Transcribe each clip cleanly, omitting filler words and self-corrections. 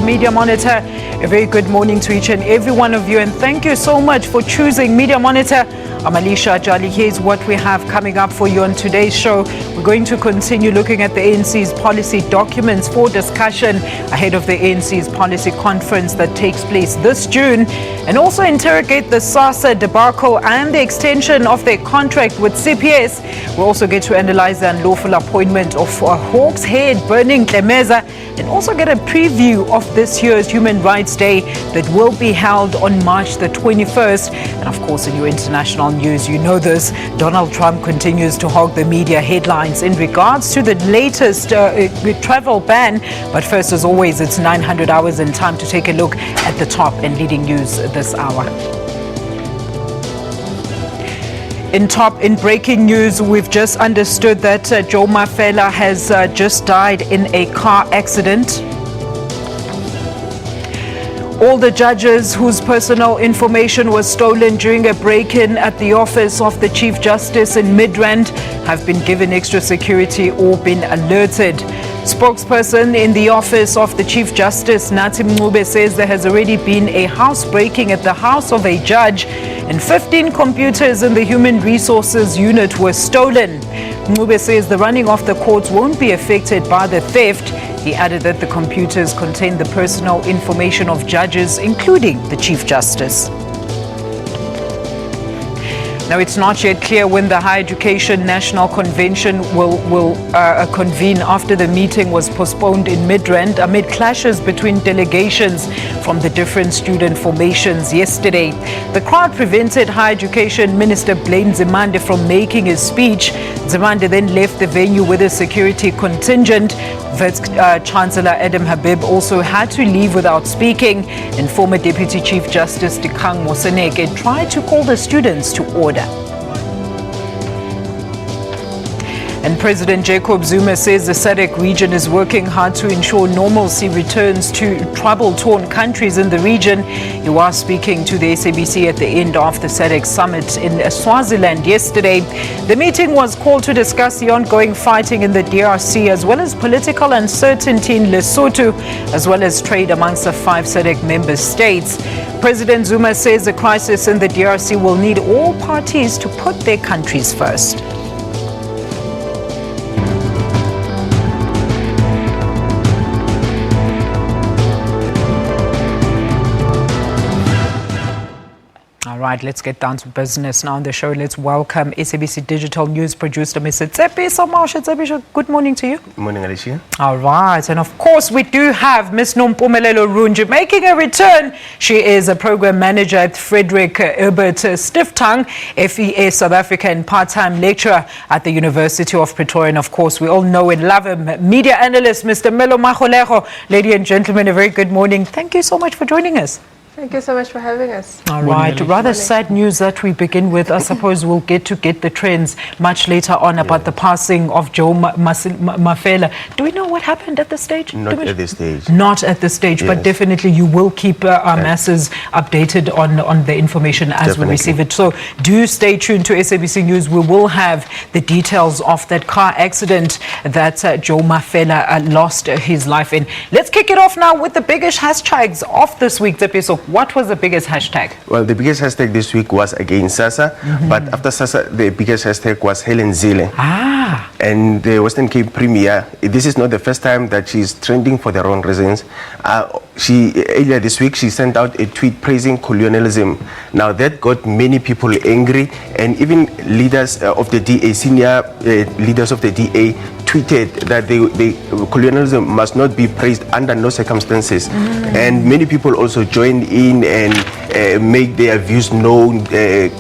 Media Monitor. A very good morning to each and every one of you, and thank you so much for choosing Media Monitor. I'm Alicia Jali. Here's what we have coming up for you on today's show. We're going to continue looking at the ANC's policy documents for discussion ahead of the ANC's policy conference that takes place this June, and also interrogate the Sassa debacle and the extension of their contract with CPS. We'll also get to analyze the unlawful appointment of Hawks head Berning Ntlemeza, and also get a preview of this year's Human Rights Day that will be held on March the 21st. And of course, in your international news, you know this, Donald Trump continues to hog the media headlines in regards to the latest travel ban. But first, as always, it's 900 hours in time to take a look at the top and leading news this hour. In breaking news, we've just understood that Joe Mafella has just died in a car accident. All the judges whose personal information was stolen during a break-in at the office of the Chief Justice in Midrand have been given extra security or been alerted. Spokesperson in the office of the Chief Justice, Nathi Mncube, says there has already been a housebreaking at the house of a judge, and 15 computers in the Human Resources Unit were stolen. Mncube says the running of the courts won't be affected by the theft. He added that the computers contain the personal information of judges, including the Chief Justice. Now, it's not yet clear when the Higher Education National Convention will convene after the meeting was postponed in Midrand amid clashes between delegations from the different student formations yesterday. The crowd prevented Higher Education Minister Berning Ntlemeza from making his speech. Ntlemeza then left the venue with a security contingent. Vice Chancellor Adam Habib also had to leave without speaking, and former Deputy Chief Justice Dikgang Moseneke tried to call the students to order. And President Jacob Zuma says the SADC region is working hard to ensure normalcy returns to trouble-torn countries in the region. He was speaking to the SABC at the end of the SADC summit in Swaziland yesterday. The meeting was called to discuss the ongoing fighting in the DRC, as well as political uncertainty in Lesotho, as well as trade amongst the 5 SADC member states. President Zuma says the crisis in the DRC will need all parties to put their countries first. All right, let's get down to business now on the show. Let's welcome SABC Digital News producer, Mr. Tsepi. Good morning to you. Good morning, Alicia. All right, and of course, we do have Ms. Nompumelelo Runji making a return. She is a program manager at Frederick Herbert Stiftang, FEA South Africa, and part-time lecturer at the University of Pretoria. And of course, we all know and love him, media analyst, Mr. Melo Magolego. Ladies and gentlemen, a very good morning. Thank you so much for joining us. Thank you so much for having us. All right, rather sad news that we begin with. I suppose we'll get the trends much later on about the passing of Joe Mafella. Do we know what happened at this stage? Not at this stage. Not at this stage, but definitely you will keep our masses updated on the information as we receive it. So do stay tuned to SABC News. We will have the details of that car accident that Joe Mafella lost his life in. Let's kick it off now with the biggest hashtags of this week's episode. What was the biggest hashtag? Well, the biggest hashtag this week was against Sassa, but after Sassa, the biggest hashtag was Helen Zille. And the Western Cape Premier. This is not the first time that she's trending for the wrong reasons. Earlier this week, she sent out a tweet praising colonialism. Now, that got many people angry, and even leaders of the DA, senior leaders of the DA, tweeted that the colonialism must not be praised under no circumstances. And many people also joined in and make their views known,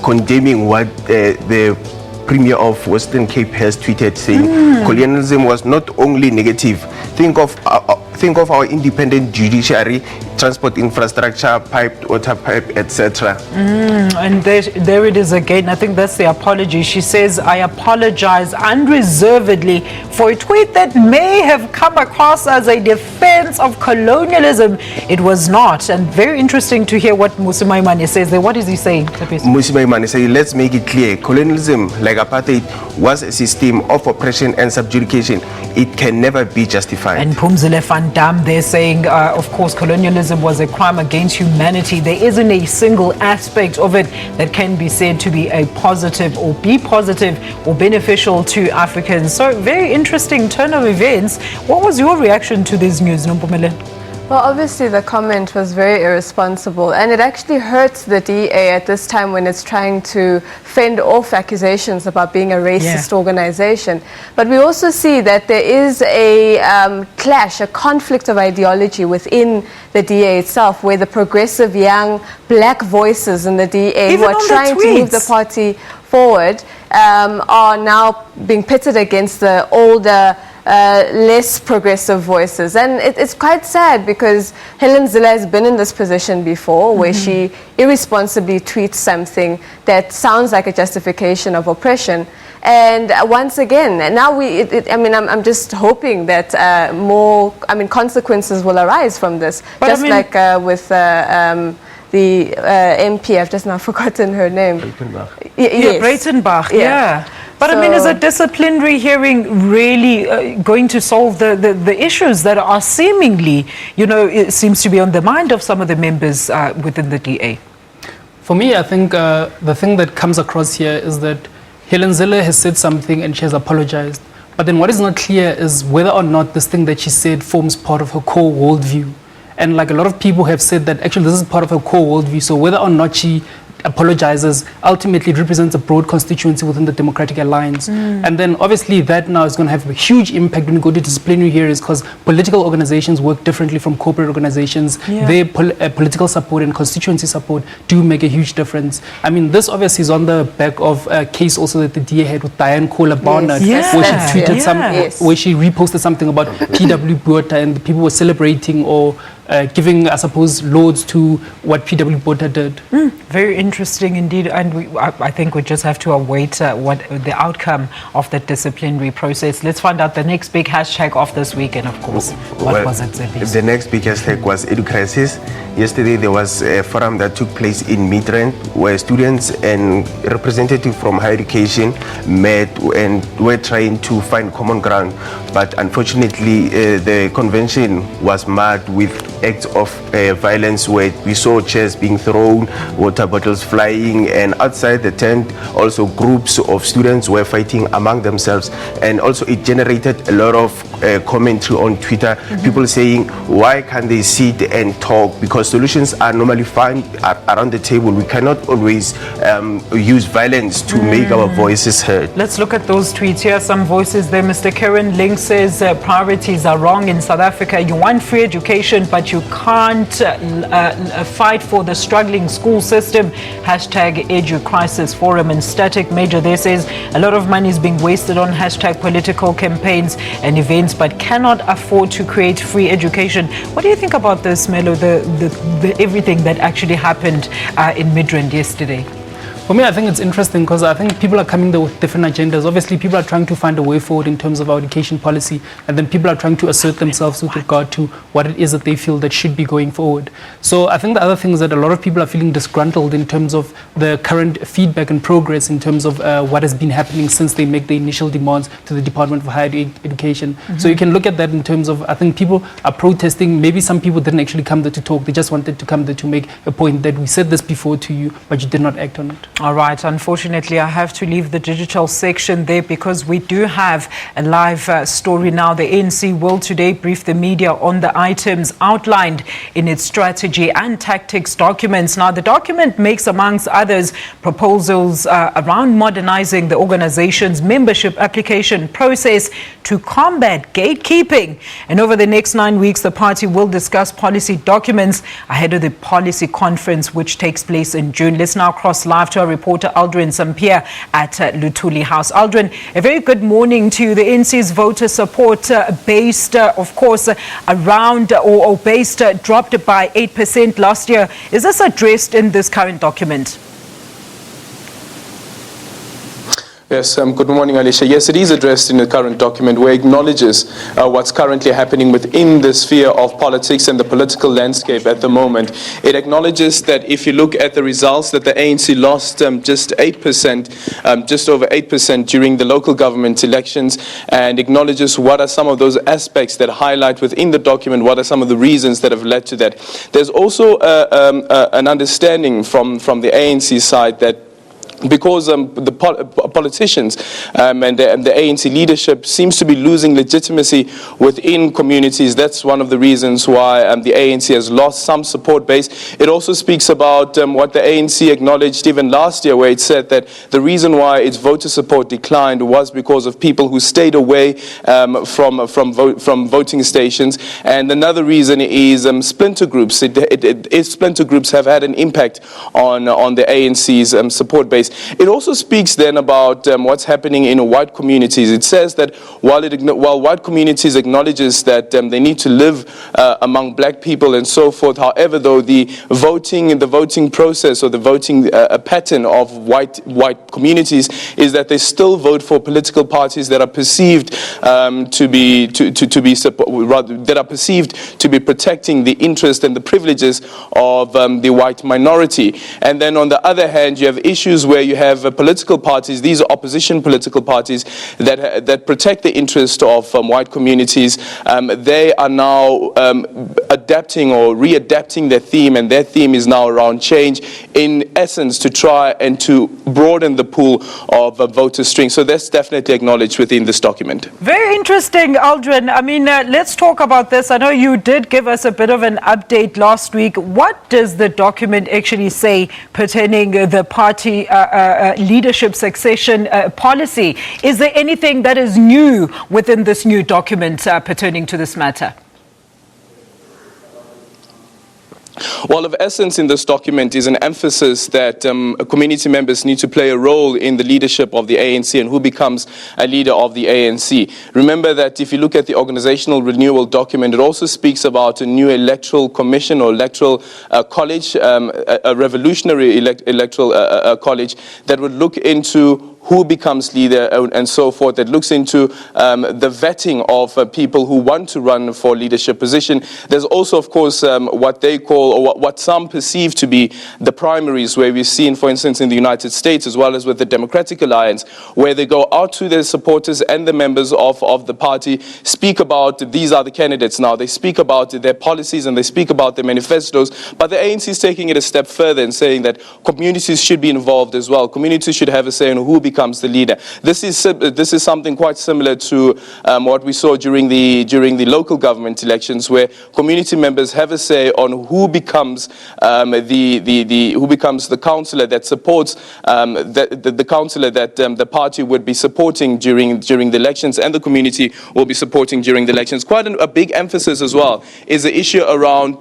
condemning what the Premier of Western Cape has tweeted, saying colonialism was not only negative. Think of our independent judiciary. transport infrastructure, piped water pipe, etc. And there it is again. I think that's the apology. She says, I apologize unreservedly for a tweet that may have come across as a defense of colonialism. It was not. And very interesting to hear what Mmusi Maimane says there. What is he saying? Mmusi Maimane says, let's make it clear. Colonialism, like apartheid, was a system of oppression and subjugation. It can never be justified. And Phumzile van Dam, they're saying, of course, colonialism was a crime against humanity. There isn't a single aspect of it that can be said to be a positive or be positive or beneficial to Africans. So very interesting turn of events. What was your reaction to this news, Nompumele? Well, obviously the comment was very irresponsible, and it actually hurts the DA at this time when it's trying to fend off accusations about being a racist organization. But we also see that there is a clash, a conflict of ideology within the DA itself, where the progressive young black voices in the DA who are trying to move the party forward are now being pitted against the older, less progressive voices. And it's quite sad because Helen Zille has been in this position before, where she irresponsibly tweets something that sounds like a justification of oppression. And once again, now I'm just hoping that more, consequences will arise from this. But just like with the MP, I've just now forgotten her name. Yes. Breitenbach, yeah. But so, is a disciplinary hearing really going to solve the issues that are seemingly, it seems to be on the mind of some of the members within the DA? For me, I think the thing that comes across here is that Helen Zille has said something and she has apologized. But then what is not clear is whether or not this thing that she said forms part of her core worldview. And like a lot of people have said that actually this is part of her core worldview. So whether or not she apologizes, ultimately it represents a broad constituency within the Democratic Alliance. And then obviously that now is going to have a huge impact when you go to disciplinary hearings, because political organizations work differently from corporate organizations. Their political support and constituency support do make a huge difference. This obviously is on the back of a case also that the DA had with Diane Kohler-Barnard, where she tweeted where she reposted something about P.W. Botha, and the people were celebrating or giving, I suppose, lauds to what P.W. Botha did. Very interesting indeed, and I think we just have to await what the outcome of that disciplinary process. Let's find out the next big hashtag of this weekend, of course. What was it, Zebis? The next big hashtag was Educrisis. Yesterday there was a forum that took place in Midrand where students and representatives from higher education met and were trying to find common ground. But unfortunately, the convention was marred with acts of violence where we saw chairs being thrown, water bottles flying, and outside the tent also groups of students were fighting among themselves. And also it generated a lot of commentary on Twitter, people saying, why can't they sit and talk? Because solutions are normally found around the table. We cannot always use violence to make our voices heard. Let's look at those tweets. Here are some voices there. Mr. Karen Link says priorities are wrong in South Africa. You want free education, but you can't fight for the struggling school system. Hashtag Edu Crisis Forum. And Static Major there says a lot of money is being wasted on hashtag political campaigns and events, but cannot afford to create free education. What do you think about this, Melo, the everything that actually happened in Midrand yesterday? For me, I think it's interesting because I think people are coming there with different agendas. Obviously, people are trying to find a way forward in terms of our education policy, and then people are trying to assert themselves with regard to what it is that they feel that should be going forward. So I think the other thing is that a lot of people are feeling disgruntled in terms of the current feedback and progress in terms of what has been happening since they make the initial demands to the Department of Higher Education. So you can look at that in terms of, I think people are protesting. Maybe some people didn't actually come there to talk. They just wanted to come there to make a point that we said this before to you, but you did not act on it. All right. Unfortunately, I have to leave the digital section there because we do have a live story now. The ANC will today brief the media on the items outlined in its strategy and tactics documents. Now, the document makes, amongst others, proposals around modernizing the organization's membership application process to combat gatekeeping. And over the next 9 weeks, the party will discuss policy documents ahead of the policy conference, which takes place in June. Let's now cross live to our reporter Aldrin Sampier at Luthuli House. Aldrin, a very good morning to you. The ANC's voter support based, of course, around or based dropped by 8% last year. Is this addressed in this current document? Yes, good morning, Alicia. Yes, it is addressed in the current document where it acknowledges what's currently happening within the sphere of politics and the political landscape at the moment. It acknowledges that if you look at the results that the ANC lost just 8%, just over 8% during the local government elections, and acknowledges what are some of those aspects that highlight within the document, what are some of the reasons that have led to that. There's also an understanding from the ANC side that because the politicians and the ANC leadership seems to be losing legitimacy within communities. That's one of the reasons why the ANC has lost some support base. It also speaks about what the ANC acknowledged even last year, where it said that the reason why its voter support declined was because of people who stayed away from voting stations. And another reason is splinter groups. Splinter groups have had an impact on the ANC's support base. It also speaks then about what's happening in white communities. It says that while white communities acknowledges that they need to live among black people and so forth, however, though the voting process or the voting pattern of white communities is that they still vote for political parties that are perceived to be protecting the interest and the privileges of the white minority. And then on the other hand, you have issues where you have political parties, these are opposition political parties that protect the interest of white communities. They are now adapting or readapting their theme, and their theme is now around change, in essence to try and to broaden the pool of voter strings. So that's definitely acknowledged within this document. Very interesting, Aldrin. I mean, let's talk about this. I know you did give us a bit of an update last week. What does the document actually say pertaining the party leadership succession policy? Is there anything that is new within this new document pertaining to this matter? Well, of essence in this document is an emphasis that community members need to play a role in the leadership of the ANC and who becomes a leader of the ANC. Remember that if you look at the organizational renewal document, it also speaks about a new electoral commission or electoral college, a revolutionary electoral college that would look into who becomes leader and so forth, that looks into the vetting of people who want to run for leadership position. There's also, of course, what they call, or what some perceive to be the primaries, where we've seen, for instance, in the United States, as well as with the Democratic Alliance, where they go out to their supporters and the members of the party, speak about, these are the candidates now, they speak about their policies and they speak about their manifestos, but the ANC is taking it a step further and saying that communities should be involved as well. Communities should have a say on who becomes the leader. This is something quite similar to what we saw during the local government elections, where community members have a say on who becomes the councillor that supports the councillor that the party would be supporting during the elections, and the community will be supporting during the elections. Quite a big emphasis as well is the issue around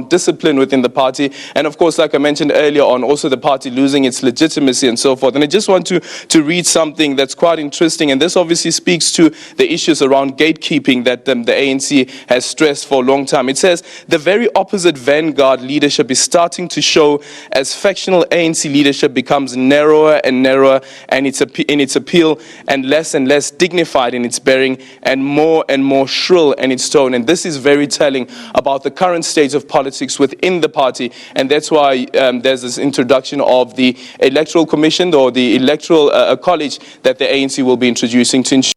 discipline within the party, and of course, like I mentioned earlier on, also the party losing its legitimacy and so forth. And I just want to read something that's quite interesting, and this obviously speaks to the issues around gatekeeping that the ANC has stressed for a long time. It says, the very opposite vanguard leadership is starting to show as factional ANC leadership becomes narrower and narrower in its appeal, and less dignified in its bearing, and more shrill in its tone. And this is very telling about the current state of politics within the party, and that's why there's this introduction of the electoral commission or the electoral college that the ANC will be introducing to ensure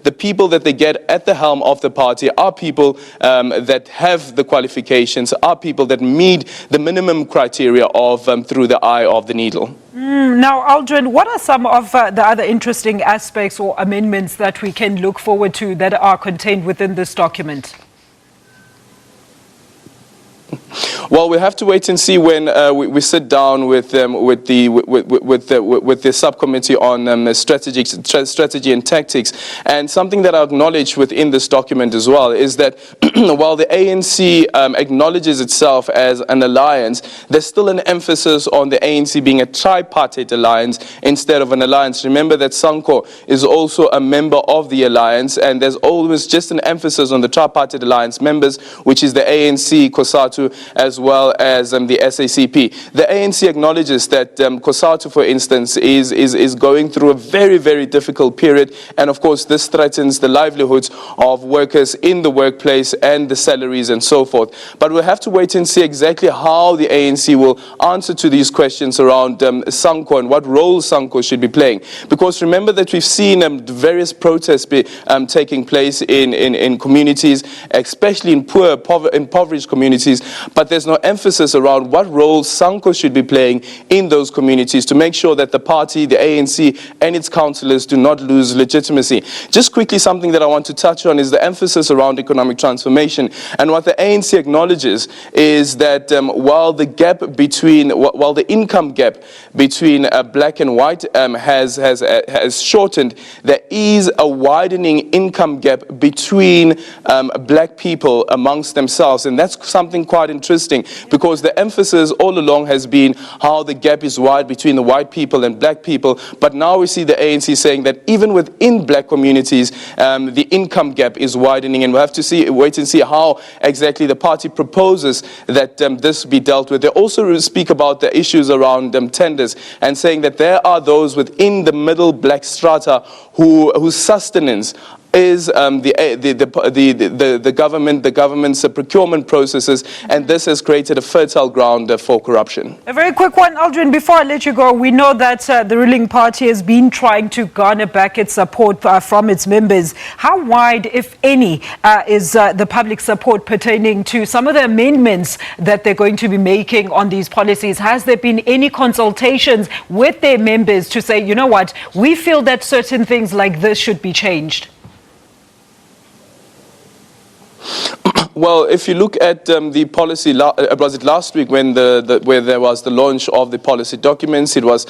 the people that they get at the helm of the party are people that have the qualifications, are people that meet the minimum criteria of through the eye of the needle. Now, Aldrin, what are some of the other interesting aspects or amendments that we can look forward to that are contained within this document? Well, we have to wait and see when we sit down with the subcommittee on strategy and tactics. And something that I acknowledge within this document as well is that while the ANC acknowledges itself as an alliance, there's still an emphasis on the ANC being a tripartite alliance instead of an alliance. Remember that SANCO is also a member of the alliance, and there's always just an emphasis on the tripartite alliance members, which is the ANC, COSATU, as well as the SACP. The ANC acknowledges that COSATU, for instance, is going through a very, very difficult period, and of course this threatens the livelihoods of workers in the workplace and the salaries and so forth. But we'll have to wait and see exactly how the ANC will answer to these questions around SANCO and what role SANCO should be playing. Because remember that we've seen various protests taking place in communities, especially in poor, impoverished communities, but there's no emphasis around what role SANCO should be playing in those communities to make sure that the party, the ANC, and its councillors do not lose legitimacy. Just quickly, something that I want to touch on is the emphasis around economic transformation. And what the ANC acknowledges is that while the income gap between black and white has shortened, there is a widening income gap between black people amongst themselves, and that's something quite interesting, because the emphasis all along has been how the gap is wide between the white people and black people, but now we see the ANC saying that even within black communities the income gap is widening, and we'll have to wait and see how exactly the party proposes that this be dealt with. They also speak about the issues around tenders, and saying that there are those within the middle black strata whose sustenance is the government's procurement processes, and this has created a fertile ground for corruption. A very quick one, Aldrin, before I let you go. We know that the ruling party has been trying to garner back its support from its members. How wide, if any, is the public support pertaining to some of the amendments that they're going to be making on these policies? Has there been any consultations with their members to say, you know what, we feel that certain things like this should be changed? Well, if you look at the policy, was it last week when where there was the launch of the policy documents? It was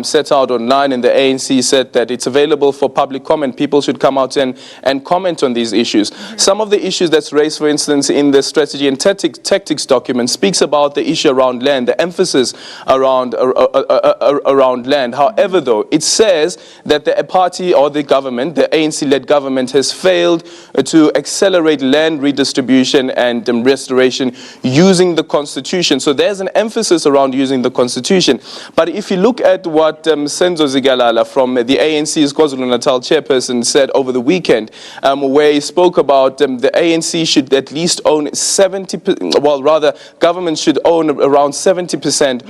set out online, and the ANC said that it's available for public comment. People should come out and comment on these issues. Mm-hmm. Some of the issues that's raised, for instance, in the strategy and tactics document speaks about the issue around land, the emphasis around land. However, though, it says that the party or the government, the ANC-led government, has failed to accelerate land redistribution and restoration using the Constitution. So there's an emphasis around using the Constitution. But if you look at what Senzo Zigalala from the ANC's KwaZulu-Natal chairperson said over the weekend, where he spoke about the ANC should at least own 70%, well, rather, government should own around 70%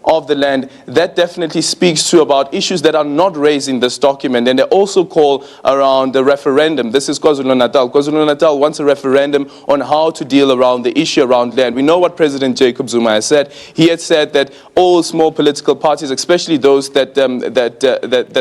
of the land. That definitely speaks to about issues that are not raised in this document. And they also call around the referendum. This is KwaZulu-Natal. KwaZulu-Natal wants a referendum on how to deal around the issue around land. We know what President Jacob Zuma has said. He had said that all small political parties, especially those that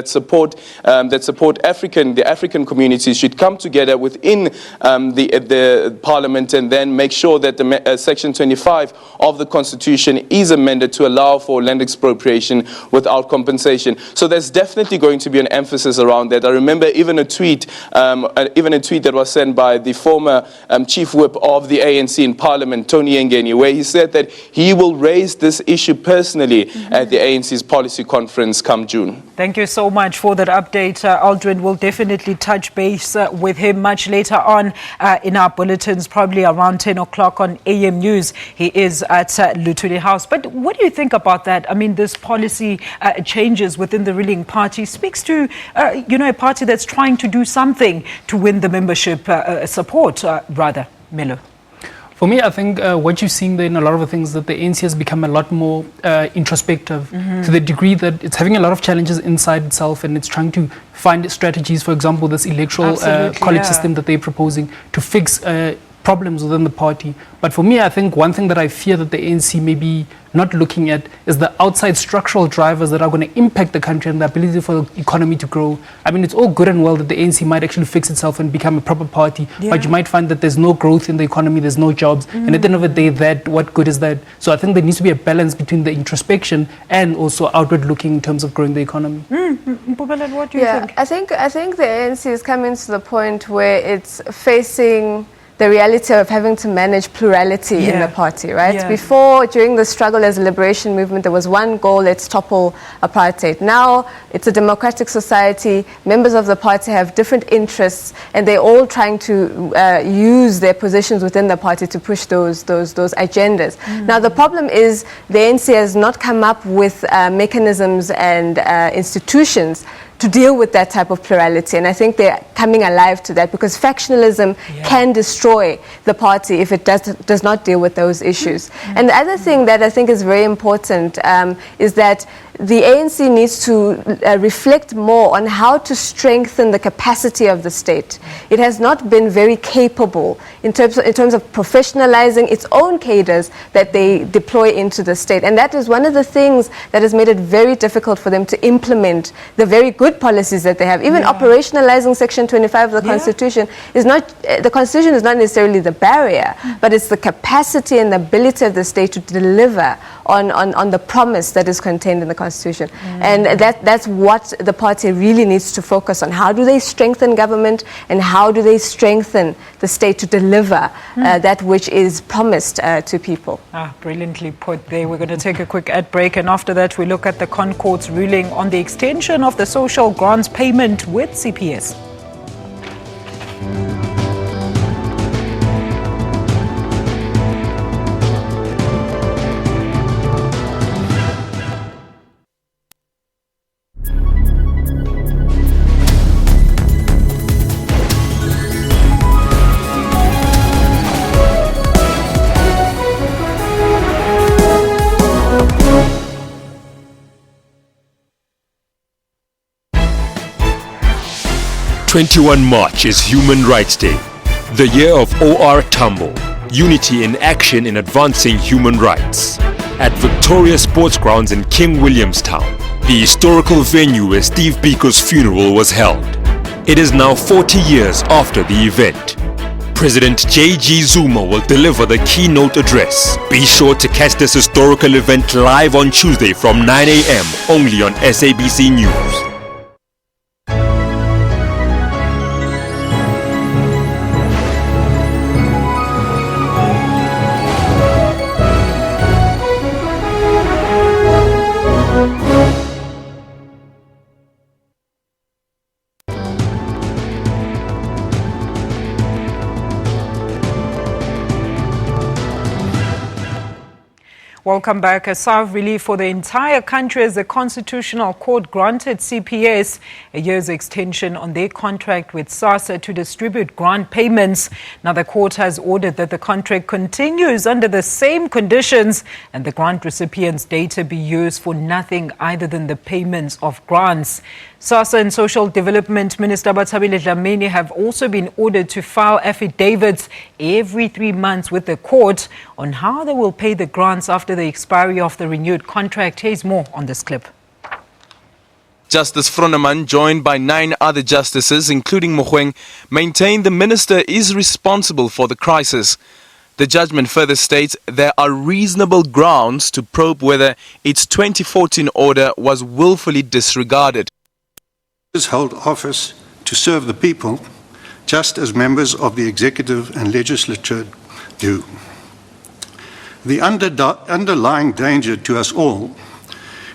support the African communities, should come together within the parliament and then make sure that the Section 25 of the Constitution is amended to allow for land expropriation without compensation. So there's definitely going to be an emphasis around that. I remember even a tweet that was sent by the former chief whip of the ANC in Parliament, Tony Engeni, where he said that he will raise this issue personally at the ANC's policy conference come June. Thank you so much for that update, Aldrin. We'll definitely touch base with him much later on in our bulletins, probably around 10 o'clock on AM News. He is at Luthuli House. But what do you think about that? I mean, this policy changes within the ruling party speaks to, a party that's trying to do something to win the membership support, rather, Melo. For me, I think what you're seeing there in a lot of the things that the ANC has become a lot more introspective to the degree that it's having a lot of challenges inside itself, and it's trying to find strategies, for example, this electoral college system that they're proposing to fix problems within the party. But for me, I think one thing that I fear that the ANC may be not looking at is the outside structural drivers that are going to impact the country and the ability for the economy to grow. I mean, it's all good and well that the ANC might actually fix itself and become a proper party, but you might find that there's no growth in the economy, there's no jobs, and at the end of the day, what good is that? So I think there needs to be a balance between the introspection and also outward looking in terms of growing the economy. Mpumela, what do you think? I think the ANC is coming to the point where it's facing the reality of having to manage plurality in the party, right? Before, during the struggle as a liberation movement, there was one goal: let's topple apartheid. Now, it's a democratic society. Members of the party have different interests, and they're all trying to use their positions within the party to push those agendas. Now, the problem is the ANC has not come up with mechanisms and institutions to deal with that type of plurality, and I think they're coming alive to that, because factionalism can destroy the party if it does not deal with those issues. And the other thing that I think is very important is that the ANC needs to reflect more on how to strengthen the capacity of the state. It has not been very capable in terms of professionalizing its own cadres that they deploy into the state. And that is one of the things that has made it very difficult for them to implement the very good policies that they have. Even operationalizing Section 25 of the Constitution is not, the Constitution is not necessarily the barrier, but it's the capacity and the ability of the state to deliver on the promise that is contained in the Constitution. And that's what the party really needs to focus on. How do they strengthen government, and how do they strengthen the state to deliver that which is promised to people? Brilliantly put there. We're going to take a quick ad break, and after that we look at the ConCourt's ruling on the extension of the social grants payment with CPS. March is Human Rights Day, the year of OR Tambo, unity in action in advancing human rights. At Victoria Sports Grounds in King Williamstown, the historical venue where Steve Biko's funeral was held. It is now 40 years after the event. President J.G. Zuma will deliver the keynote address. Be sure to catch this historical event live on Tuesday from 9 a.m. only on SABC News. Welcome back. A sigh of relief for the entire country as the Constitutional Court granted CPS a year's extension on their contract with Sassa to distribute grant payments. Now, the court has ordered that the contract continues under the same conditions and the grant recipients' data be used for nothing other than the payments of grants. Sassa and Social Development Minister Berning Ntlemeza have also been ordered to file affidavits every 3 months with the court on how they will pay the grants after the expiry of the renewed contract. Here's more on this clip. Justice Froneman, joined by 9 other justices, including Mogoeng, maintained the minister is responsible for the crisis. The judgment further states there are reasonable grounds to probe whether its 2014 order was willfully disregarded. Hold office to serve the people, just as members of the executive and legislature do. The underlying danger to us all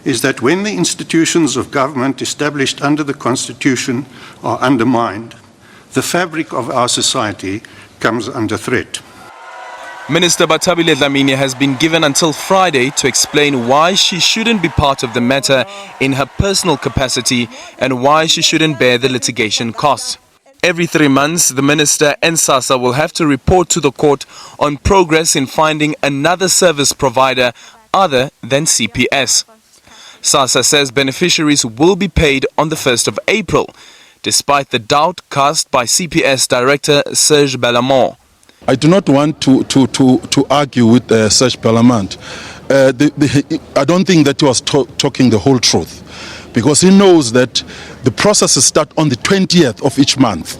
is that when the institutions of government established under the Constitution are undermined, the fabric of our society comes under threat. Minister Berning Ntlemeza has been given until Friday to explain why she shouldn't be part of the matter in her personal capacity and why she shouldn't bear the litigation costs. Every 3 months, the minister and Sassa will have to report to the court on progress in finding another service provider other than CPS. Sassa says beneficiaries will be paid on the 1st of April, despite the doubt cast by CPS Director Serge Bellamont. I do not want to argue with such parliament. I don't think that he was talking the whole truth, because he knows that the processes start on the 20th of each month,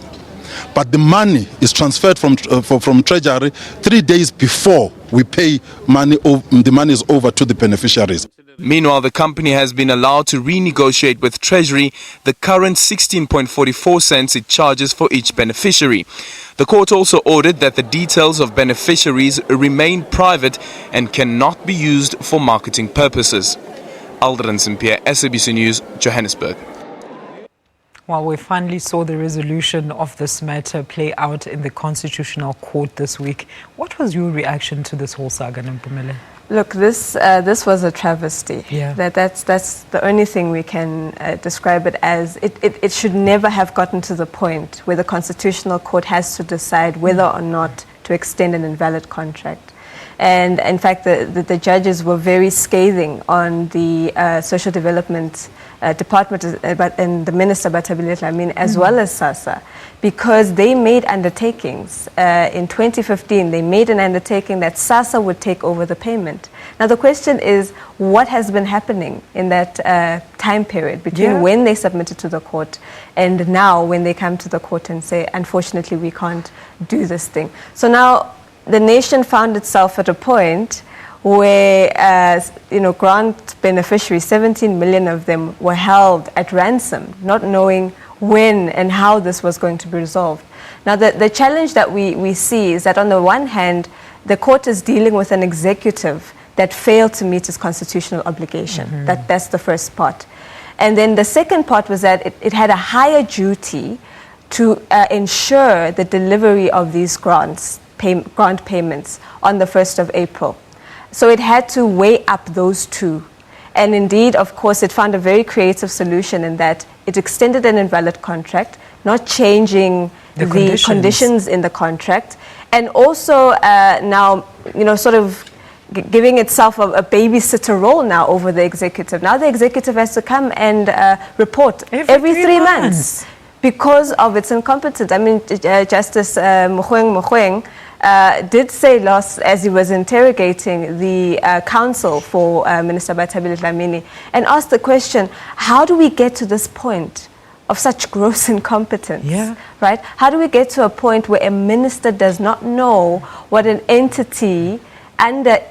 but the money is transferred from Treasury 3 days before we pay money. The money is over to the beneficiaries. Meanwhile, the company has been allowed to renegotiate with Treasury the current 16.44 cents it charges for each beneficiary. The court also ordered that the details of beneficiaries remain private and cannot be used for marketing purposes. Aldrin St-Pierre, SABC News, Johannesburg. Well, we finally saw the resolution of this matter play out in the Constitutional Court this week. What was your reaction to this whole saga, Ntlemeza? Look, this was a travesty. Yeah. That's the only thing we can describe it as. It should never have gotten to the point where the Constitutional Court has to decide whether or not to extend an invalid contract. And in fact, the judges were very scathing on the Social Development Department and the Minister Bathabile Dlamini, as well as Sassa, because they made undertakings. In 2015, they made an undertaking that Sassa would take over the payment. Now, the question is, what has been happening in that time period between when they submitted to the court and now when they come to the court and say, unfortunately, we can't do this thing. So now the nation found itself at a point where, grant beneficiaries, 17 million of them, were held at ransom, not knowing when and how this was going to be resolved. Now, the challenge that we see is that on the one hand, the court is dealing with an executive that failed to meet its constitutional obligation. That's the first part. And then the second part was that it had a higher duty to ensure the delivery of these grant payments on the 1st of April. So it had to weigh up those two. And indeed, of course, it found a very creative solution in that it extended an invalid contract, not changing the conditions in the contract, and also now, sort of giving itself a babysitter role now over the executive. Now the executive has to come and report every 3 months because of its incompetence. I mean, Justice Mogoeng did say last, as he was interrogating the counsel for Minister Bathabile Dlamini, and asked the question, how do we get to this point of such gross incompetence, right? How do we get to a point where a minister does not know what an entity under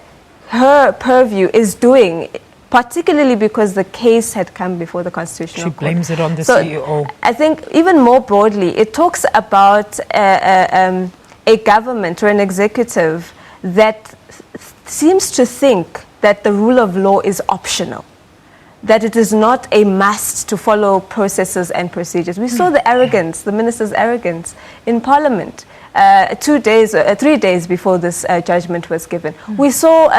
her purview is doing, particularly because the case had come before the Constitutional Court? She blames it on the CEO. I think even more broadly, it talks about a government or an executive that seems to think that the rule of law is optional, that it is not a must to follow processes and procedures. We saw the arrogance, the minister's arrogance in Parliament 3 days before this judgment was given. We saw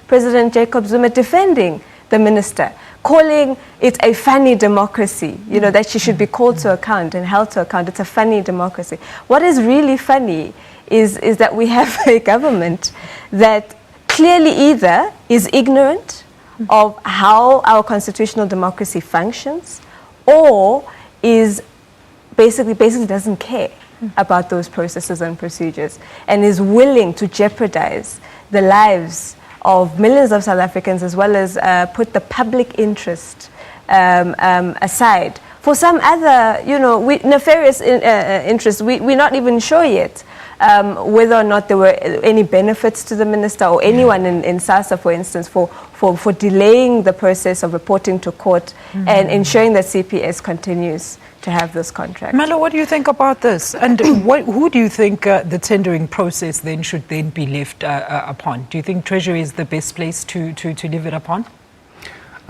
President Jacob Zuma defending the minister, calling it a funny democracy, that she should be called to account and held to account. It's a funny democracy. What is really funny is that we have a government that clearly either is ignorant of how our constitutional democracy functions, or is basically doesn't care about those processes and procedures, and is willing to jeopardize the lives of millions of South Africans, as well as put the public interest aside for some other, nefarious interest. We're not even sure yet whether or not there were any benefits to the minister or anyone in Sassa, for instance, for delaying the process of reporting to court and ensuring that CPS continues to have this contract. Melo, what do you think about this? And who do you think the tendering process then should then be left upon? Do you think Treasury is the best place to leave it upon?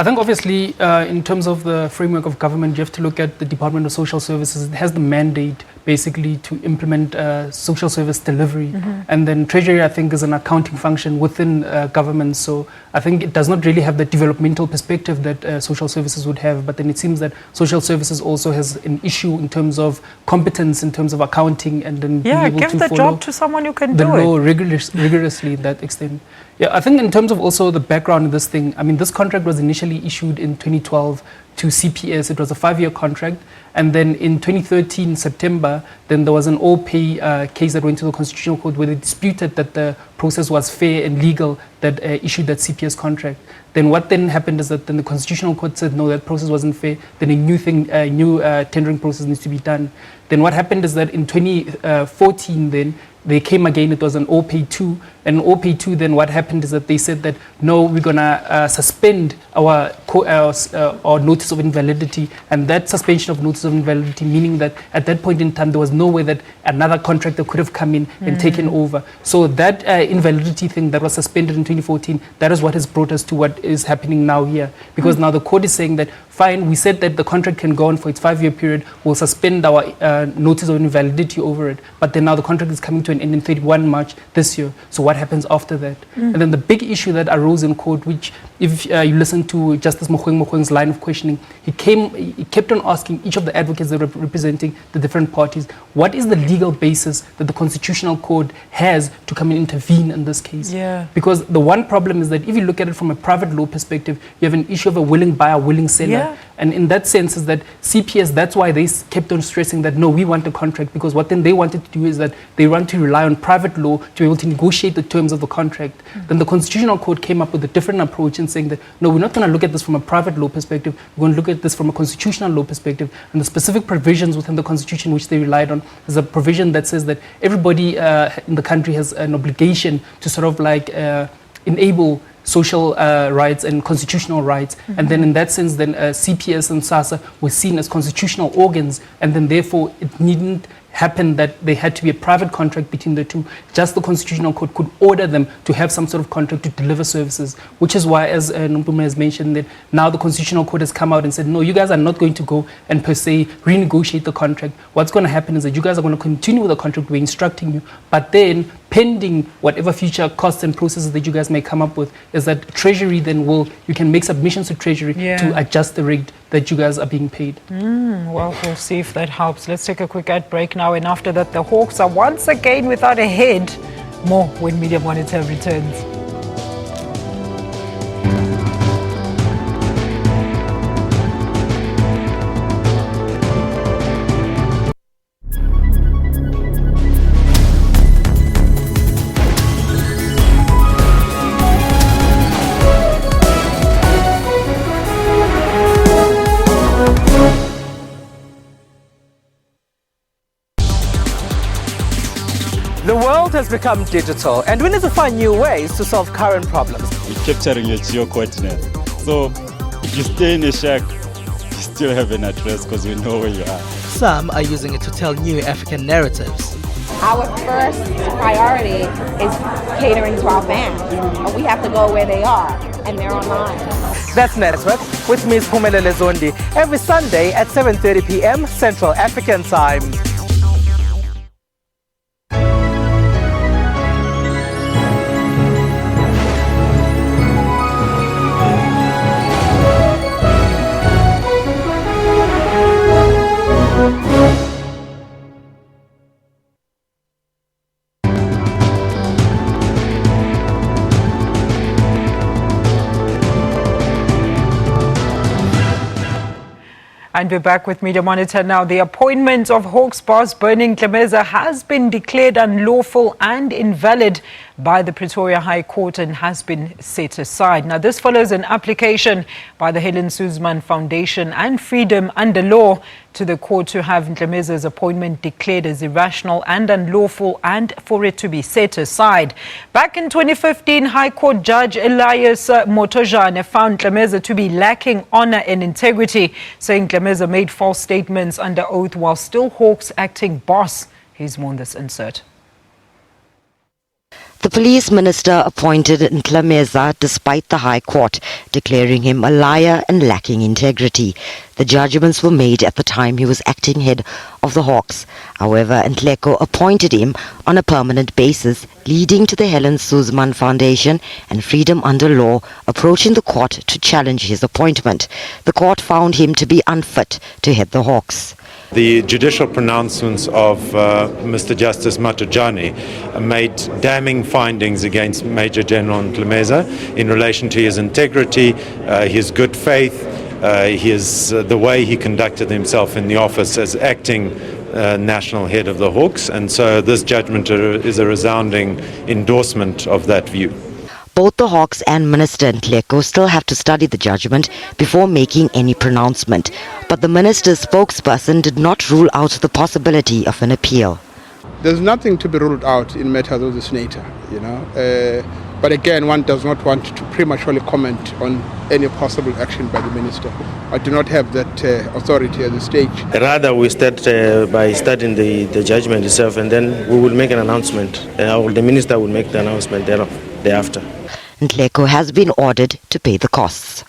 I think obviously in terms of the framework of government, you have to look at the Department of Social Services. It has the mandate basically to implement social service delivery. And then Treasury, I think, is an accounting function within government. So I think it does not really have the developmental perspective that social services would have. But then it seems that social services also has an issue in terms of competence, in terms of accounting, and then being able give to the follow job to someone who can the do law it rigorously in that extent. Yeah, I think in terms of also the background of this thing, I mean, this contract was initially issued in 2012 to CPS. It was a 5-year contract. And then in 2013, September, then there was an all-pay case that went to the Constitutional Court where they disputed that the process was fair and legal that issued that CPS contract. Then what then happened is that then the Constitutional Court said, no, that process wasn't fair. Then a new tendering process needs to be done. Then what happened is that in 2014, then they came again, it was an all-pay 2. And all-pay 2, then what happened is that they said that, no, we're going to suspend our notice of invalidity. And that suspension of notice of invalidity, meaning that at that point in time, there was no way that another contractor could have come in and taken over. So that invalidity thing that was suspended in 2014, that is what has brought us to what is happening now here. Because now the court is saying that, fine, we said that the contract can go on for its 5-year period, we'll suspend our notice of invalidity over it. But then now the contract is coming to an end in 31 March this year. So what happens after that? And then the big issue that arose in court, which if you listen to Justice Mogoeng's line of questioning, he kept on asking each of the advocates that were representing the different parties, what is the legal basis that the Constitutional Court has to come and intervene in this case? Yeah. Because the one problem is that if you look at it from a private law perspective, you have an issue of a willing buyer, willing seller. Yeah. And in that sense is that CPS, that's why they kept on stressing that, no, we want a contract, because what then they wanted to do is that they want to rely on private law to be able to negotiate the terms of the contract. Then the Constitutional Court came up with a different approach in saying that, no, we're not going to look at this from a private law perspective, we're going to look at this from a constitutional law perspective. And the specific provisions within the Constitution which they relied on is a provision that says that everybody in the country has an obligation to sort of like enable social rights and constitutional rights. And then in that sense, then CPS and Sassa were seen as constitutional organs, and then therefore it needn't happen that they had to be a private contract between the two. Just the Constitutional Court could order them to have some sort of contract to deliver services, which is why, as Ntlemeza has mentioned, that now the Constitutional Court has come out and said, no, you guys are not going to go and per se renegotiate the contract. What's going to happen is that you guys are going to continue with the contract, we're instructing you, but then pending whatever future costs and processes that you guys may come up with, is that Treasury then you can make submissions to Treasury to adjust the rate that you guys are being paid. Well, we'll see if that helps. Let's take a quick ad break now, and after that, the Hawks are once again without a head. More when Media Monitor returns. The world has become digital, and we need to find new ways to solve current problems. You're capturing your geo coordinate. So if you stay in a shack, you still have an address because we know where you are. Some are using it to tell new African narratives. Our first priority is catering to our fans. We have to go where they are, and they're online. That's Network with Ms. Phumelele Zondi every Sunday at 7:30 p.m. Central African Time. And we're back with Media Monitor now. The appointment of Hawks boss Berning Ntlemeza has been declared unlawful and invalid by the Pretoria High Court and has been set aside. Now, this follows an application by the Helen Zille Foundation and Freedom Under Law to the court to have Ntlemeza's appointment declared as irrational and unlawful and for it to be set aside. Back in 2015, High Court Judge Elias Motojane found Ntlemeza to be lacking honor and integrity, saying Ntlemeza made false statements under oath while still Hawks acting boss. Here's more on this insert. The police minister appointed Ntlemeza despite the High Court declaring him a liar and lacking integrity. The judgments were made at the time he was acting head of the Hawks. However, Ntleko appointed him on a permanent basis, leading to the Helen Zille Foundation and Freedom Under Law approaching the court to challenge his appointment. The court found him to be unfit to head the Hawks. The judicial pronouncements of Mr. Justice Matojane made damning findings against Major General Ntlemeza in relation to his integrity, his good faith, the way he conducted himself in the office as acting national head of the Hawks, and so this judgment is a resounding endorsement of that view. Both the Hawks and Minister Ntleko still have to study the judgment before making any pronouncement, but the minister's spokesperson did not rule out the possibility of an appeal. There's nothing to be ruled out in matters of this nature, but again, one does not want to prematurely comment on any possible action by the minister. I do not have that authority at this stage. Rather, we start by studying the judgment itself, and then we will make an announcement. The minister will make the announcement thereafter. Ntleko has been ordered to pay the costs.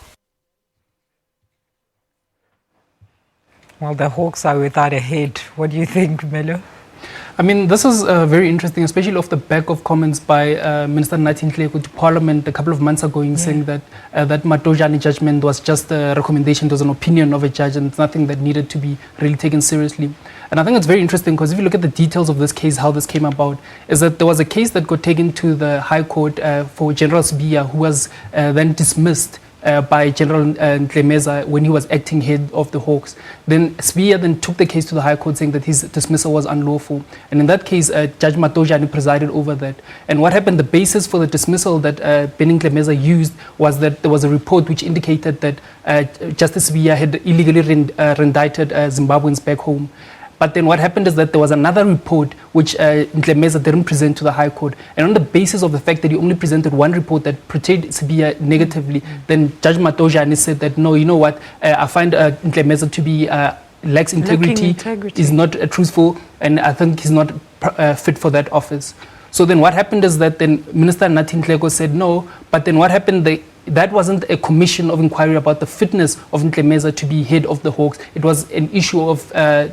Well, the Hawks are without a head. What do you think, Melo? I mean, this is very interesting, especially off the back of comments by Minister Nathi Ntleko to Parliament a couple of months ago saying that that Matojane judgment was just a recommendation, it was an opinion of a judge, and it's nothing that needed to be really taken seriously. And I think it's very interesting because if you look at the details of this case, how this came about, is that there was a case that got taken to the High Court for General Sibiya, who was then dismissed by General Ntlemeza when he was acting head of the Hawks. Then Sibiya then took the case to the High Court saying that his dismissal was unlawful. And in that case, Judge Matojane presided over that. And what happened, the basis for the dismissal that Berning Ntlemeza used was that there was a report which indicated that Justice Sibiya had illegally rendited Zimbabweans back home. But then what happened is that there was another report which Ntlemeza didn't present to the High Court. And on the basis of the fact that he only presented one report that portrayed Sibiya negatively, then Judge Matojane said that, no, you know what, I find Ntlemeza to be lacks integrity, is not truthful, and I think he's not fit for that office. So then what happened is that then Minister Nathi Ntleko said no, but then what happened, that wasn't a commission of inquiry about the fitness of Ntlemeza to be head of the Hawks. It was an issue of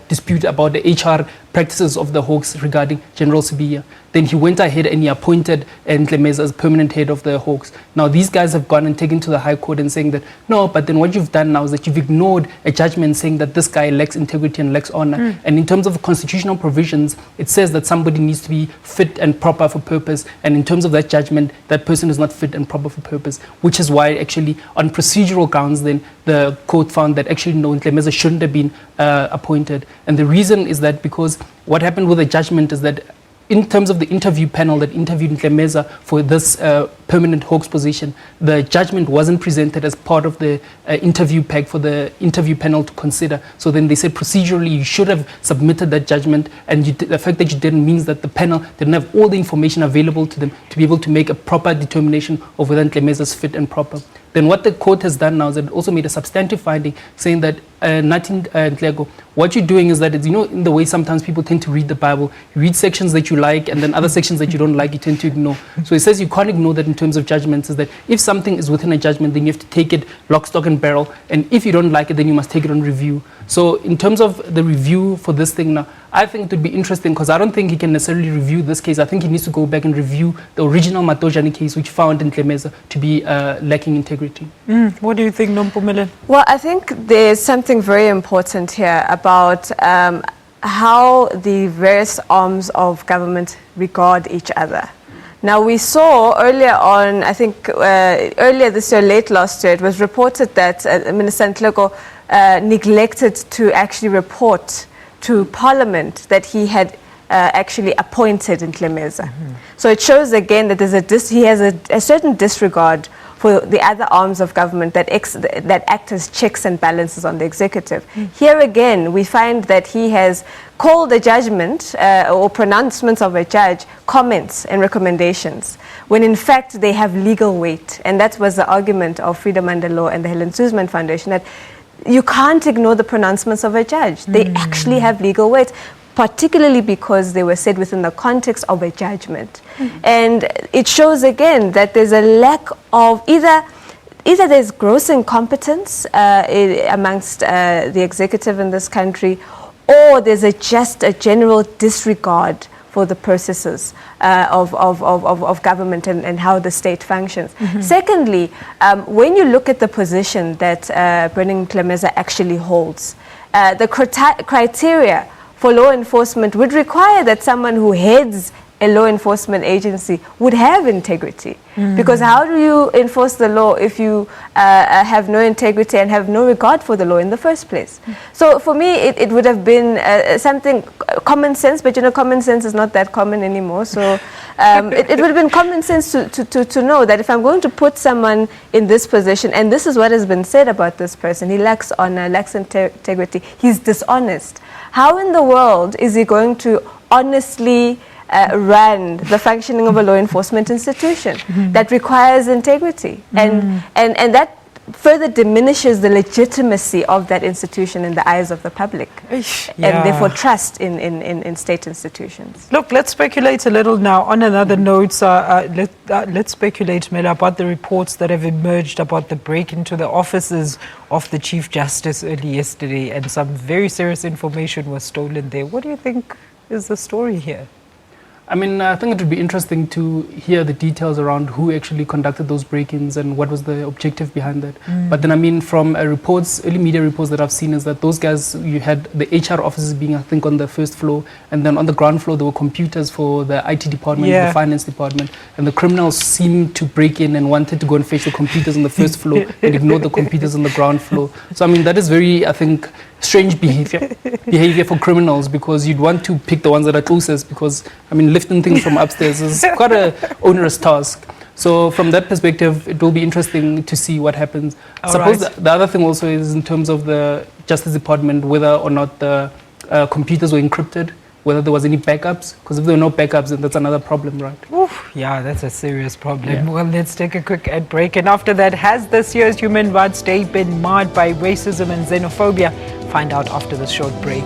dispute about the HR practices of the Hawks regarding General Sibiya. Then he went ahead and he appointed Ntlemeza as permanent head of the Hawks. Now these guys have gone and taken to the High Court and saying that, no, but then what you've done now is that you've ignored a judgment saying that this guy lacks integrity and lacks honor. And in terms of constitutional provisions, it says that somebody needs to be fit and proper for purpose. And in terms of that judgment, that person is not fit and proper for purpose, which is why actually on procedural grounds then the court found that actually no, Ntlemeza shouldn't have been appointed. And the reason is that because what happened with the judgment is that in terms of the interview panel that interviewed Ntlemeza for this permanent Hawks position, the judgment wasn't presented as part of the interview pack for the interview panel to consider. So then they said procedurally you should have submitted that judgment, and the fact that you didn't means that the panel didn't have all the information available to them to be able to make a proper determination of whether Ntlemeza is fit and proper. Then what the court has done now is it also made a substantive finding saying that Nathi Ntleko, what you're doing is that it's, in the way sometimes people tend to read the Bible, you read sections that you like and then other sections that you don't like, you tend to ignore. So it says you can't ignore that in terms of judgments, is that if something is within a judgment, then you have to take it lock, stock and barrel. And if you don't like it, then you must take it on review. So in terms of the review for this thing now, I think it would be interesting because I don't think he can necessarily review this case. I think he needs to go back and review the original Matojane case, which found Ntlemeza to be lacking integrity. What do you think, Nompumelelo? Well, I think there's something very important here about how the various arms of government regard each other. Now, we saw earlier on, I think earlier this year, late last year, it was reported that Minister Ntleko neglected to actually report to Parliament that he had actually appointed Ntlemeza. So it shows again that he has a certain disregard for the other arms of government that act as checks and balances on the executive. Here again, we find that he has called a judgment or pronouncements of a judge comments and recommendations, when in fact they have legal weight. And that was the argument of Freedom Under Law and the Helen Zille Foundation, that you can't ignore the pronouncements of a judge. They actually have legal weight, particularly because they were said within the context of a judgment. And it shows again that there's a lack of either there's gross incompetence amongst the executive in this country, or there's just a general disregard for the processes of government and how the state functions. Secondly, when you look at the position that Berning Ntlemeza actually holds, the criteria for law enforcement would require that someone who heads a law enforcement agency would have integrity. Because how do you enforce the law if you have no integrity and have no regard for the law in the first place? So for me, it would have been something common sense, but you know, common sense is not that common anymore. So it would have been common sense to know that if I'm going to put someone in this position, and this is what has been said about this person, he lacks honor, lacks integrity, he's dishonest. How in the world is he going to honestly run the functioning of a law enforcement institution that requires integrity? And that further diminishes the legitimacy of that institution in the eyes of the public, and therefore trust in state institutions. Look, let's speculate a little now. On another note, let's speculate, Mela, about the reports that have emerged about the break into the offices of the Chief Justice early yesterday, and some very serious information was stolen there. What do you think is the story here? I mean, I think it would be interesting to hear the details around who actually conducted those break-ins and what was the objective behind that. But then, I mean, from reports, early media reports that I've seen, is that those guys, you had the HR offices being, I think, on the first floor, and then on the ground floor there were computers for the IT department, the finance department, and the criminals seemed to break in and wanted to go and fetch the computers on the first floor and ignore the computers on the ground floor. So, I mean, that is very, I think, strange behavior for criminals, because you'd want to pick the ones that are closest, because, I mean, lifting things from upstairs is quite an onerous task. So from that perspective, it will be interesting to see what happens. I suppose the other thing also is in terms of the Justice Department, whether or not the computers were encrypted, whether there was any backups, because if there were no backups, then that's another problem, right? Oof, yeah, that's a serious problem. Well, let's take a quick ad break. And after that, has this year's Human Rights Day been marred by racism and xenophobia? Find out after this short break.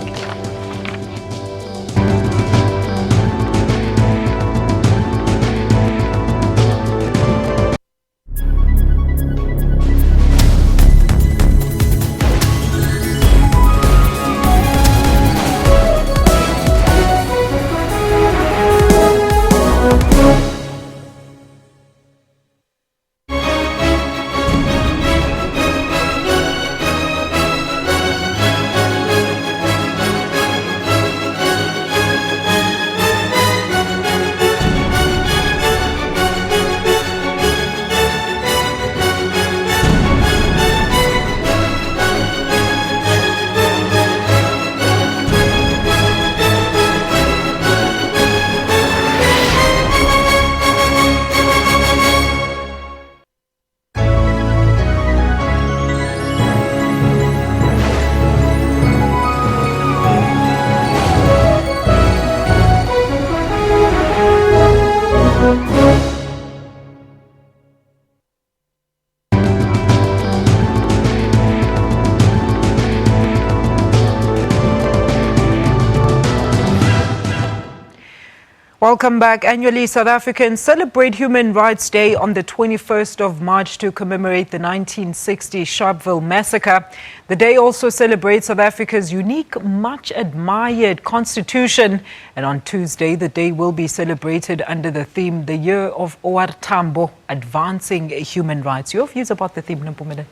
Welcome back. Annually, South Africans celebrate Human Rights Day on the 21st of March to commemorate the 1960 Sharpeville massacre. The day also celebrates South Africa's unique, much admired constitution. And on Tuesday, the day will be celebrated under the theme, The Year of OR Tambo, Advancing Human Rights. Your views about the theme, Mpumela?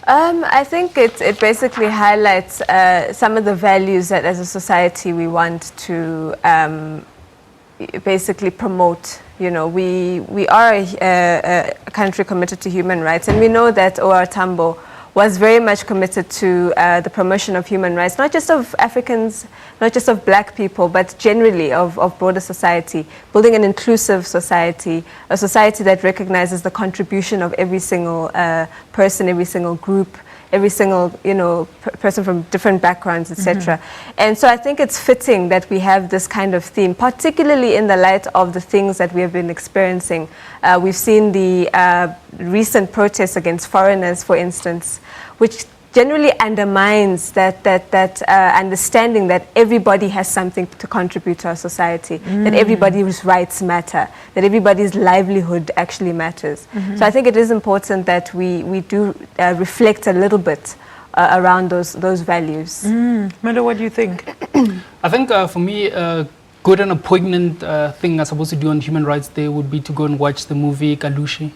I think it basically highlights some of the values that as a society we want to basically promote. You know, we are a country committed to human rights, and we know that OR Tambo was very much committed to the promotion of human rights, not just of Africans, not just of black people, but generally of broader society, building an inclusive society, a society that recognizes the contribution of every single person, every single group, every single, person from different backgrounds, etc. And so I think it's fitting that we have this kind of theme, particularly in the light of the things that we have been experiencing. We've seen the recent protests against foreigners, for instance, which generally undermines that understanding that everybody has something to contribute to our society, that everybody's rights matter, that everybody's livelihood actually matters. So I think it is important that we do reflect a little bit around those values. Melo, what do you think? I think for me, good and a poignant thing I'm supposed to do on Human Rights Day would be to go and watch the movie Kalushi,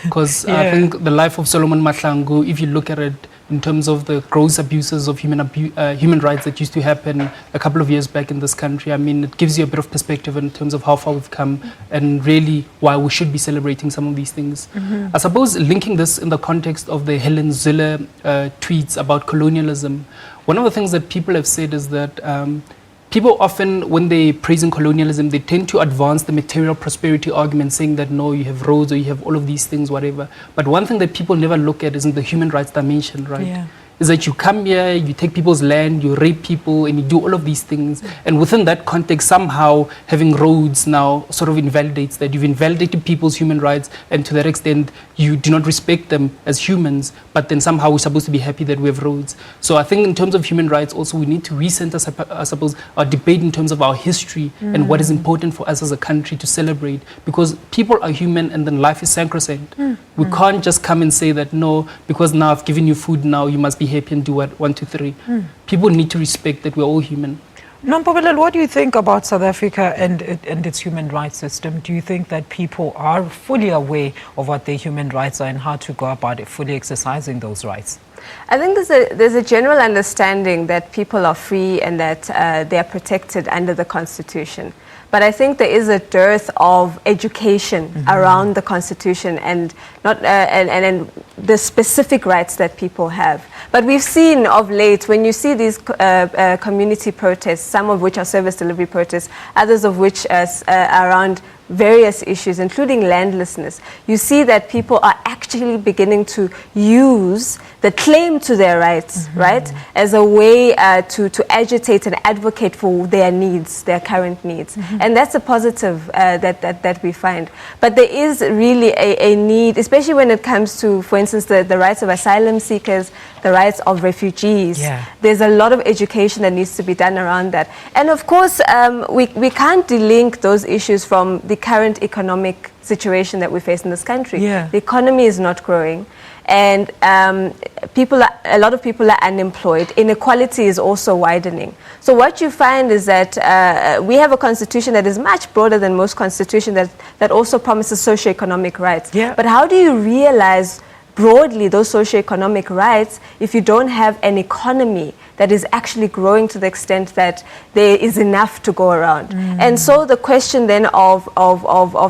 because I think the life of Solomon Mahlangu, if you look at it, in terms of the gross abuses of human rights that used to happen a couple of years back in this country. I mean, it gives you a bit of perspective in terms of how far we've come and really why we should be celebrating some of these things. I suppose linking this in the context of the Helen Zille tweets about colonialism, one of the things that people have said is that people often, when they praising colonialism, they tend to advance the material prosperity argument, saying that no, you have roads or you have all of these things, whatever. But one thing that people never look at is in the human rights dimension, right? Yeah. Is that you come here, you take people's land, you rape people, and you do all of these things. And within that context, somehow having roads now sort of invalidates that. You've invalidated people's human rights, and to that extent, you do not respect them as humans, but then somehow we're supposed to be happy that we have roads. So I think in terms of human rights, also we need to recenter, I suppose, our debate in terms of our history and what is important for us as a country to celebrate, because people are human and then life is sacrosanct. We can't just come and say that, no, because now I've given you food, now you must be happy and do what 1, 2, 3. People need to respect that we're all human. Nompumelelo, what do you think about South Africa and its human rights system? Do you think that people are fully aware of what their human rights are and how to go about it, fully exercising those rights? I think there's a general understanding that people are free and that they are protected under the Constitution. But I think there is a dearth of education around the Constitution and and the specific rights that people have. But we've seen of late, when you see these community protests, some of which are service delivery protests, others of which are around various issues, including landlessness, you see that people are actually beginning to use the claim to their rights, right, as a way to agitate and advocate for their needs, their current needs. And that's a positive that we find. But there is really a need, especially when it comes to, for instance, the rights of asylum seekers, the rights of refugees. Yeah. There's a lot of education that needs to be done around that. And of course, we can't delink those issues from the current economic situation that we face in this country. Yeah. The economy is not growing, and a lot of people are unemployed. Inequality is also widening. So what you find is that we have a constitution that is much broader than most constitutions that also promises socioeconomic rights. Yeah. But how do you realize broadly those socioeconomic rights if you don't have an economy that is actually growing to the extent that there is enough to go around? And so the question then of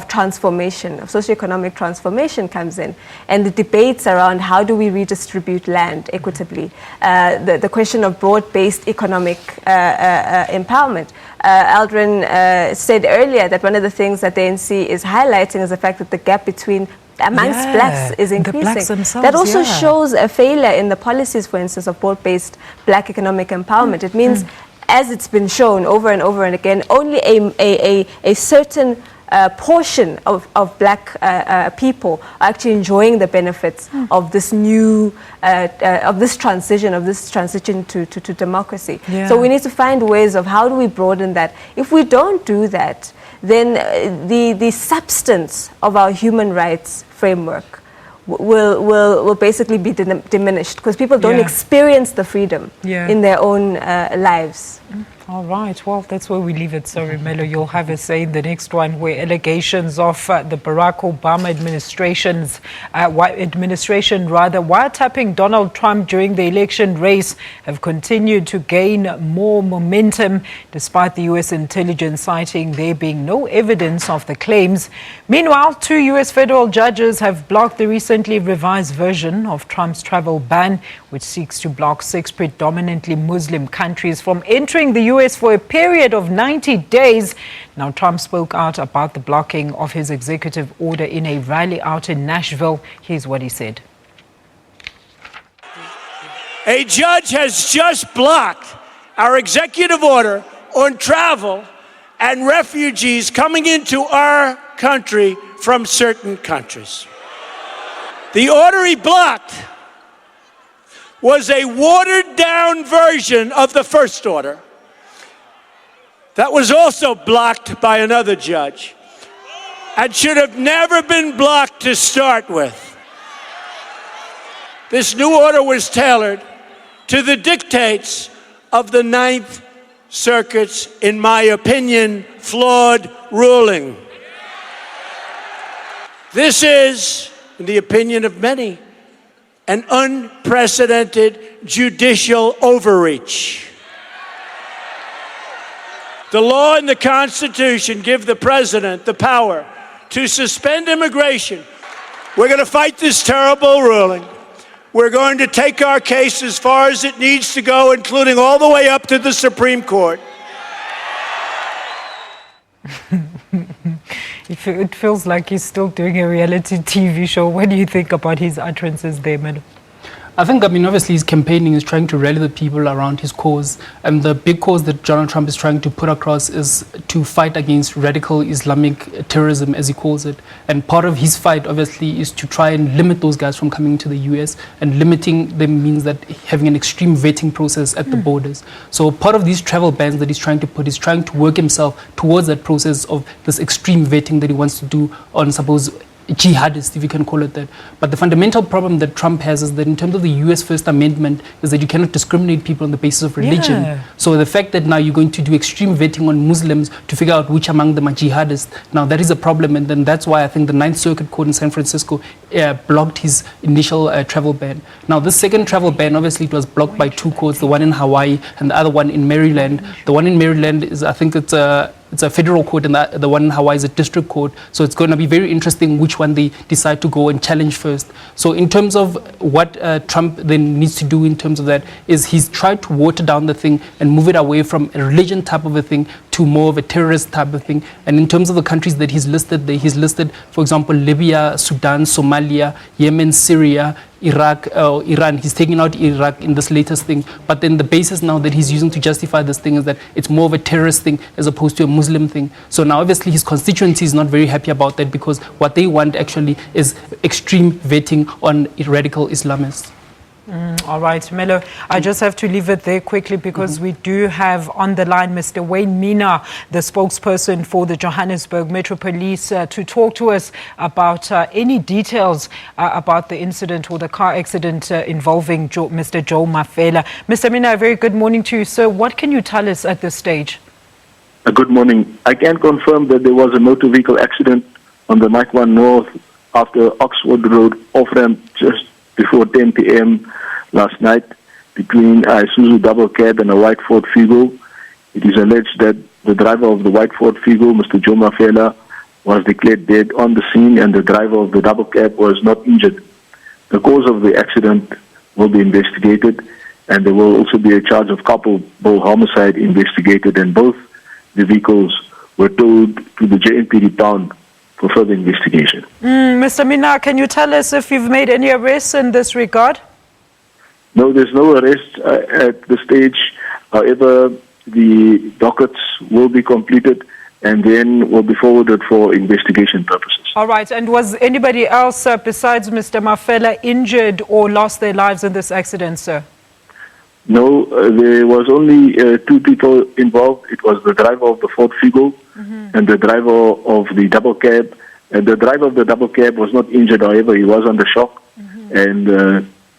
transformation, of socioeconomic transformation comes in, and the debates around how do we redistribute land equitably, the question of broad-based economic empowerment. Aldrin said earlier that one of the things that the ANC is highlighting is the fact that the gap amongst blacks is increasing. The blacks themselves, that also shows a failure in the policies, for instance, of broad-based black economic empowerment. It means, as it's been shown over and over and again, only a certain portion of black people are actually enjoying the benefits of this new, of this transition to democracy. Yeah. So we need to find ways of how do we broaden that. If we don't do that, then the substance of our human rights framework will basically be diminished, because people don't experience the freedom in their own lives. All right, well, that's where we leave it. Sorry, Melo, you'll have a say in the next one, where allegations of the Barack Obama administration wiretapping Donald Trump during the election race have continued to gain more momentum, despite the U.S. intelligence citing there being no evidence of the claims. Meanwhile, 2 U.S. federal judges have blocked the recently revised version of Trump's travel ban, which seeks to block 6 predominantly Muslim countries from entering the U.S. for a period of 90 days. Now, Trump spoke out about the blocking of his executive order in a rally out in Nashville. Here's what he said. A judge has just blocked our executive order on travel and refugees coming into our country from certain countries. The order he blocked was a watered-down version of the first order that was also blocked by another judge and should have never been blocked to start with. This new order was tailored to the dictates of the Ninth Circuit's, in my opinion, flawed ruling. This is, in the opinion of many, an unprecedented judicial overreach. The law and the Constitution give the president the power to suspend immigration. We're going to fight this terrible ruling. We're going to take our case as far as it needs to go, including all the way up to the Supreme Court. It feels like he's still doing a reality TV show. What do you think about his utterances there, Melo? I think, obviously his campaigning is trying to rally the people around his cause. And the big cause that Donald Trump is trying to put across is to fight against radical Islamic terrorism, as he calls it. And part of his fight, obviously, is to try and limit those guys from coming to the US. And limiting them means that having an extreme vetting process at the borders. So part of these travel bans that he's trying to put is trying to work himself towards that process of this extreme vetting that he wants to do on, suppose, jihadists, if you can call it that. But the fundamental problem that Trump has is that in terms of the US First Amendment is that you cannot discriminate people on the basis of religion. Yeah. So the fact that now you're going to do extreme vetting on Muslims to figure out which among them are jihadists, now that is a problem, and then that's why I think the Ninth Circuit Court in San Francisco blocked his initial travel ban. Now this second travel ban, obviously it was blocked by two courts, the one in Hawaii and the other one in Maryland. The one in Maryland is, I think it's a federal court, and the one in Hawaii is a district court. So it's going to be very interesting which one they decide to go and challenge first. So in terms of what Trump then needs to do in terms of that is he's tried to water down the thing and move it away from a religion type of a thing to more of a terrorist type of thing. And in terms of the countries that he's listed, for example, Libya, Sudan, Somalia, Yemen, Syria, Iraq, Iran. He's taking out Iraq in this latest thing. But then the basis now that he's using to justify this thing is that it's more of a terrorist thing as opposed to a Muslim thing. So now obviously his constituency is not very happy about that, because what they want actually is extreme vetting on radical Islamists. All right, Melo, I just have to leave it there quickly because we do have on the line Mr. Wayne Mina, the spokesperson for the Johannesburg Metro Police, to talk to us about any details about the incident or the car accident involving Mr. Joe Mafella. Mr. Mina, a very good morning to you, sir. What can you tell us at this stage? Good morning. I can confirm that there was a motor vehicle accident on the Mike 1 North after Oxford Road off-ramp just before 10 p.m. last night between a Isuzu double cab and a white Ford Figo. It is alleged that the driver of the white Ford Figo, Mr. Joe Mafella, was declared dead on the scene, and the driver of the double cab was not injured. The cause of the accident will be investigated, and there will also be a charge of culpable homicide investigated, and both the vehicles were towed to the JMPD town for further investigation. Mr. Mina, can you tell us if you've made any arrests in this regard? No, there's no arrest at the stage. However, the dockets will be completed and then will be forwarded for investigation purposes. All right. And was anybody else besides Mr. Mafella injured or lost their lives in this accident, sir? No, there was only two people involved. It was the driver of the Ford Figo and the driver of the double cab. And the driver of the double cab was not injured, however, he was under shock. And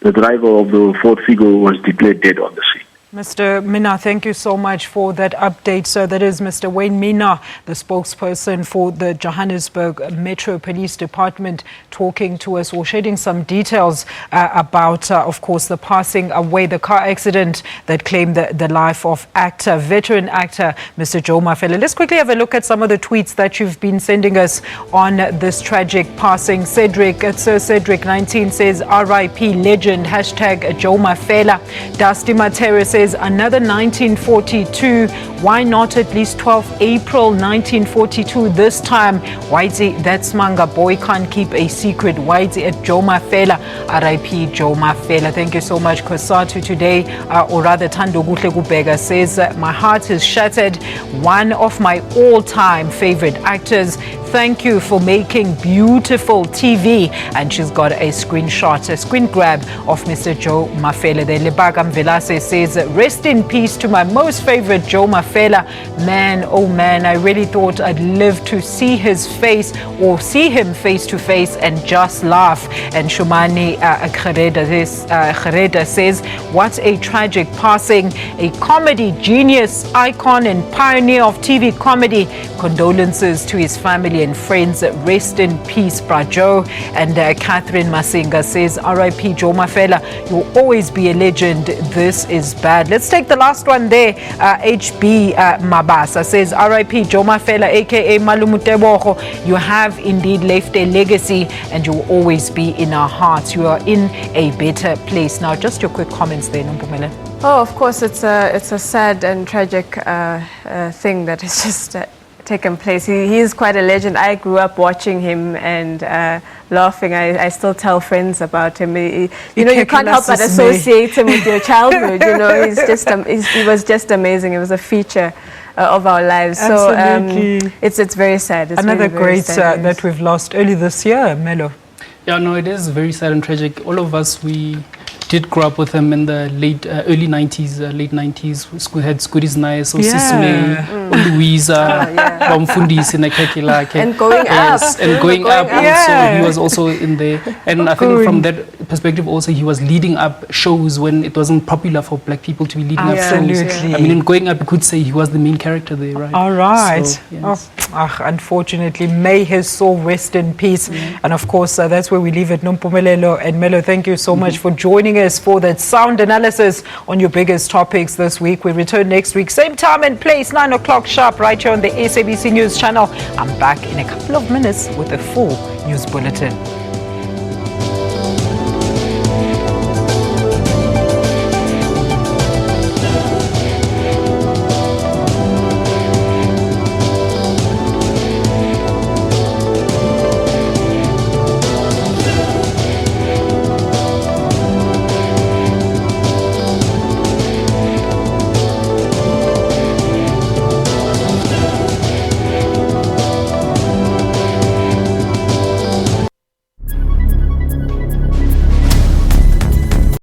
the driver of the Ford Figo was declared dead on the scene. Mr. Mina, thank you so much for that update, sir. That is Mr. Wayne Mina, the spokesperson for the Johannesburg Metro Police Department, talking to us or shedding some details about, of course, the passing away, the car accident that claimed the life of veteran actor, Mr. Joe Mafella. Let's quickly have a look at some of the tweets that you've been sending us on this tragic passing. Cedric, Sir Cedric 19 says, RIP legend, hashtag Joe Mafella. Dusty Matera says, another 1942, why not at least 12 April 1942 this time? Whitey, that's manga, boy can't keep a secret. Whitey at Joe Mafella, RIP Joe Mafella. Thank you so much, Kosatu. Today, or rather Tando Gutle Gubega says, my heart is shattered, one of my all-time favorite actors. Thank you for making beautiful TV. And she's got a screenshot, a screen grab of Mr. Joe Mafella. The Lebagam Velase says, rest in peace to my most favorite Joe Mafella. Man, oh man, I really thought I'd live to see his face or see him face to face and just laugh. And Shumani Khareda says, what a tragic passing. A comedy genius, icon and pioneer of TV comedy. Condolences to his family again. Friends, rest in peace, Bra Joe. And Catherine Masinga says, R.I.P. Joe Mafella, you'll always be a legend. This is bad. Let's take the last one there. HB Mabasa says, R.I.P. Joe Mafella, aka Malumuteboho, you have indeed left a legacy and you will always be in our hearts. You are in a better place. Now, just your quick comments there, Nompumelelo. Oh, of course, it's a sad and tragic thing that has just taken place. He is quite a legend. I grew up watching him and laughing. I still tell friends about him. You can't help but associate him with your childhood. He was just amazing. It was a feature of our lives. Absolutely. So it's very sad. It's another very, very great sad that we've lost early this year, Melo. Yeah, no, it is very sad and tragic. All of us, we did grow up with him in the early 90s, late 90s. We had Scootie's Nice, Sisme, Louisa, Bamfundis in the and going up. And going up also. He was also in there. And I think from that perspective also, he was leading up shows when it wasn't popular for black people to be leading up shows. I mean, in Going Up, you could say he was the main character there, right? All right. So, yes. Unfortunately, may his soul rest in peace. And of course, that's where we leave it. Nompumelelo and Melo, thank you so much for joining us for that sound analysis on your biggest topics this week. We return next week, same time and place, 9 o'clock sharp, right here on the SABC News channel. I'm back in a couple of minutes with a full news bulletin.